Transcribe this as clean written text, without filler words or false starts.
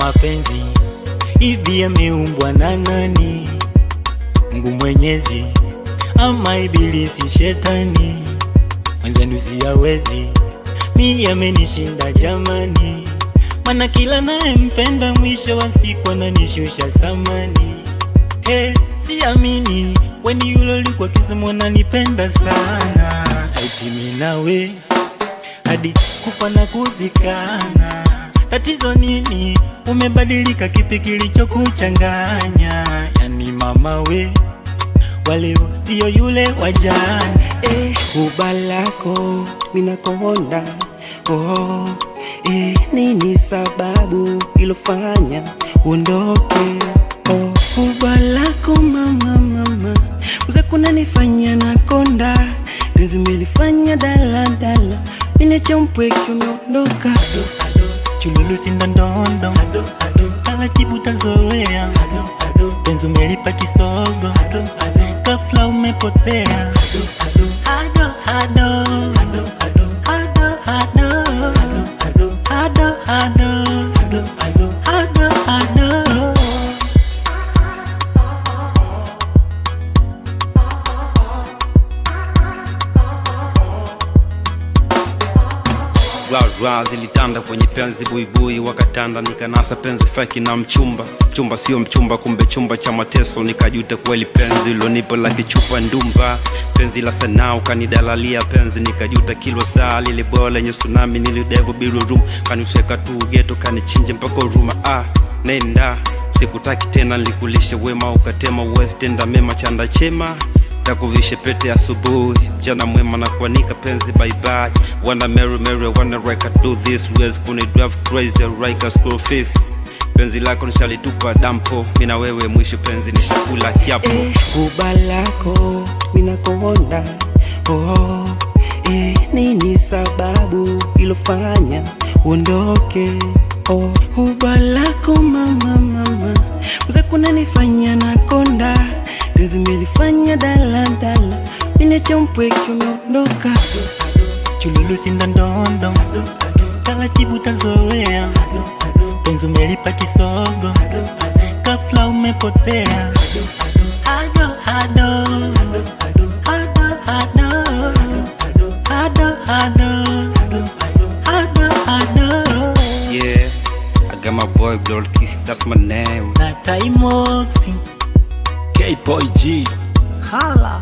mapenzi hivi yameumbwa na nani? Mungu Mwenyezi ama ibilisi shetani? Mwenzenu siyawezi, mi yamenishinda jamani. Mana kila naye mpenda mwisho wa siku ananishusha samani. Siamini weni yule likuwa kisema unanipenda sana. Eti mimi nawe hadi kufa na kuzikana. Tatizo nini? Umebadilika, kipi kilichokuchanganya? Yani mama we, waleo sio yule wa jana. Kubalako minakonda nini sababu ilofanya uondoke? Kubalako mama uza kuna nifanya nakonda, penzi umelifanya daladala, mine chompweki umeondoka. Chululu sindondondo, taratibu tazoea, penzi umelipa kisogo, ghafla umepotea. Zilitanda kwenye penzi buibui, wakatanda nikanasa penzi faki na mchumba. Mchumba sio mchumba, kumbe chumba cha mateso. Nikajuta kweli penzi ilonipo la kichupa ndumba. Penzi la sanaa ukanidalalia penzi, nikajuta kilo saa lile bola lenye tsunami. Nilidevo biru room kanuseka tu geto, kanichinje mpaka huruma. Nenda sikutaki tena, nilikulisha wema ukatema. West enda mema chanda chema, takuvishe pete asubuhi, mchana mwema na kuanika penzi bye bye. Wanna marry, wanna wreck, do this ways kuni drive crazy like a school fees. Penzi lako nishalitupa dampo, mina wewe mwisho penzi nishakula kiapo. Kubalako minakonda nini sababu ilofanya uondoke? Kubalako mama uza kuna nifanya nakonda, penzi umelifanya daladala, mine chompweki umeondoka. Chululu sindondondo, taratibu tazoea, penzi umelipa kisogo, ghafla umepotea. Yeah, I got my boy Blood Kissy, that's my name. Na Taimoxi, K-Boy G, hala.